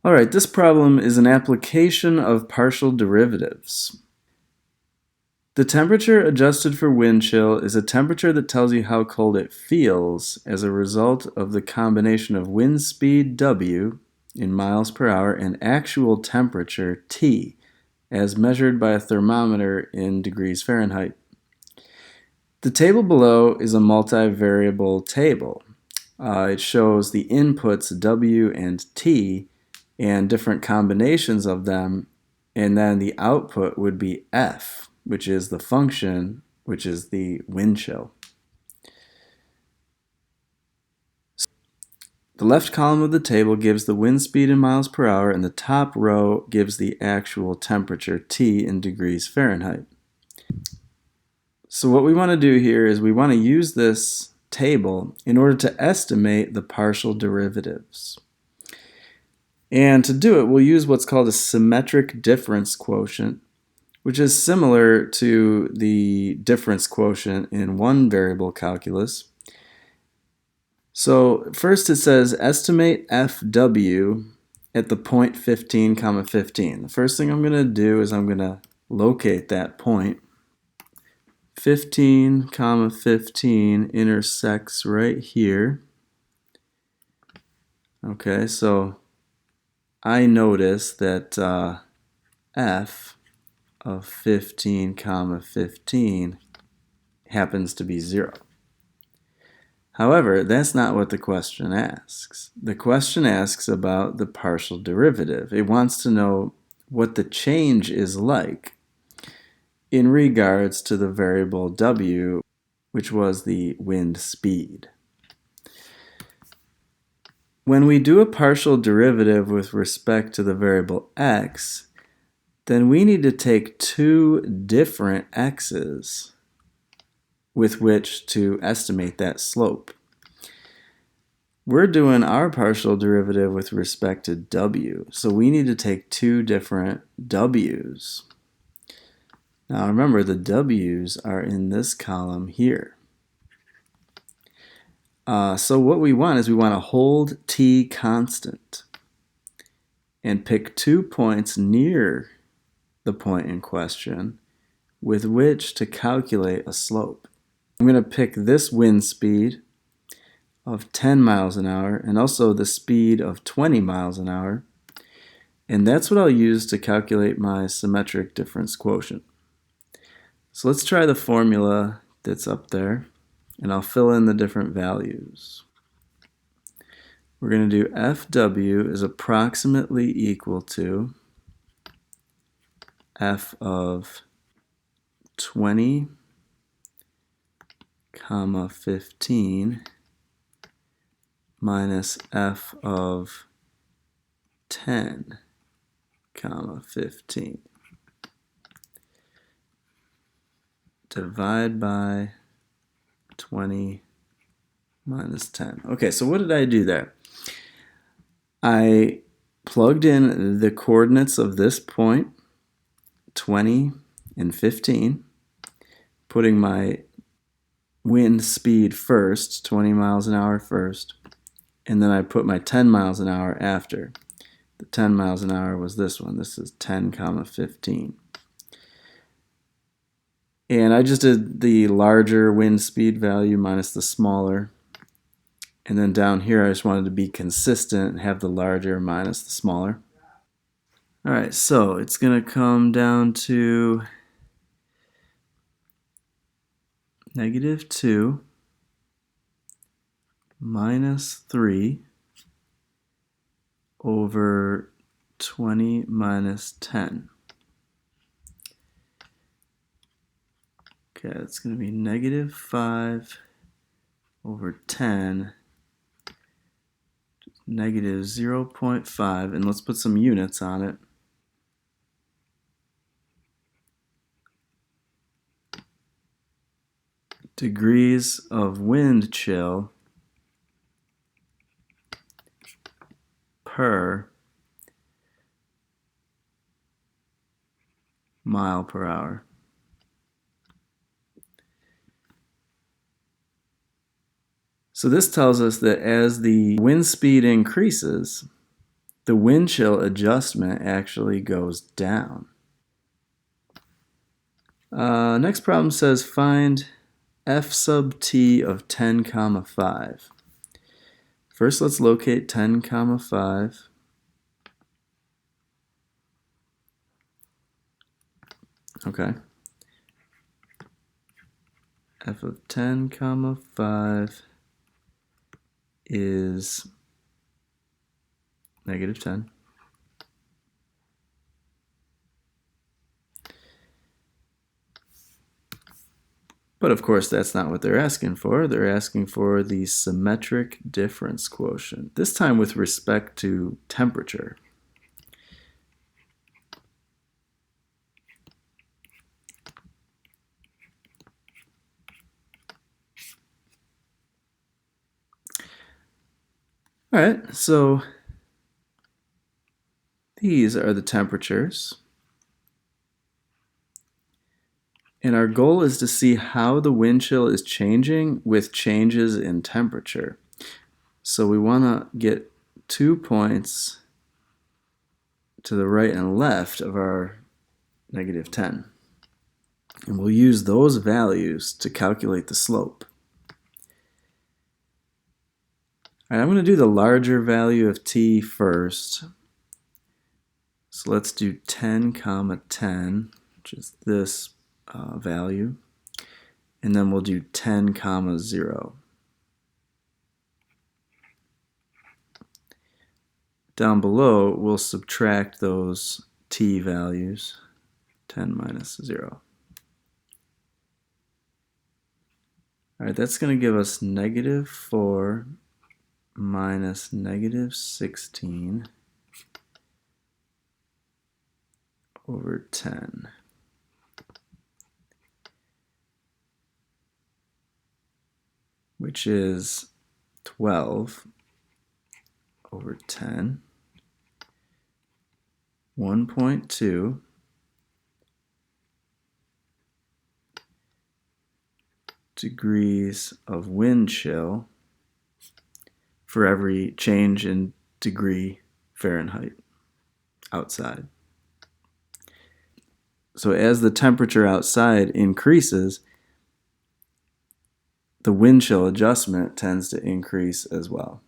All right, this problem is an application of partial derivatives. The temperature adjusted for wind chill is a temperature that tells you how cold it feels as a result of the combination of wind speed W in miles per hour and actual temperature T as measured by a thermometer in degrees Fahrenheit. The table below is a multivariable table. It shows the inputs W and T and different combinations of them, and then the output would be F, which is the function, which is the wind chill. The left column of the table gives the wind speed in miles per hour, and the top row gives the actual temperature T in degrees Fahrenheit. So what we want to do here is we want to use this table in order to estimate the partial derivatives. And to do it, we'll use what's called a symmetric difference quotient, which is similar to the difference quotient in one variable calculus. So first it says estimate FW at the point 15, 15. The first thing I'm going to do is I'm going to locate that point. 15, 15 intersects right here. Okay, so I notice that F of 15, 15 happens to be 0. However, that's not what the question asks. The question asks about the partial derivative. It wants to know what the change is like in regards to the variable W, which was the wind speed. When we do a partial derivative with respect to the variable x, then we need to take two different x's with which to estimate that slope. We're doing our partial derivative with respect to w, so we need to take two different w's. Now remember, the w's are in this column here. So what we want is we want to hold t constant and pick 2 points near the point in question with which to calculate a slope. I'm going to pick this wind speed of 10 miles an hour and also the speed of 20 miles an hour, and that's what I'll use to calculate my symmetric difference quotient. So let's try the formula that's up there, and I'll fill in the different values. We're going to do FW is approximately equal to F of 20, 15 minus F of 10, 15. Divide by 20 minus 10. Okay, so what did I do there? I plugged in the coordinates of this point, 20 and 15, putting my wind speed first, 20 miles an hour first, and then I put my 10 miles an hour after. The 10 miles an hour was this one. This is 10, 15. And I just did the larger wind speed value minus the smaller. And then down here I just wanted to be consistent and have the larger minus the smaller. Alright, so it's going to come down to -2 minus 3 over 20 minus 10. Okay, it's going to be -5 over 10, negative 0.5, and let's put some units on it. Degrees of wind chill per mile per hour. So this tells us that as the wind speed increases, the wind chill adjustment actually goes down. Next problem says find f sub t of 10 comma 5. First, let's locate 10 comma 5. Okay. F of 10 comma 5 is negative 10. But of course, that's not what they're asking for. They're asking for the symmetric difference quotient, this time with respect to temperature. All right, so these are the temperatures. And our goal is to see how the wind chill is changing with changes in temperature. So we want to get 2 points to the right and left of our negative 10. And we'll use those values to calculate the slope. All right, I'm going to do the larger value of t first. So let's do 10 comma 10, which is this value, and then we'll do 10 comma 0. Down below, we'll subtract those t values, 10 minus 0. All right, that's going to give us negative 4 minus negative 16 over 10. Which is 12 over 10, 1.2 degrees of wind chill for every change in degree Fahrenheit outside. So as the temperature outside increases, the wind chill adjustment tends to increase as well.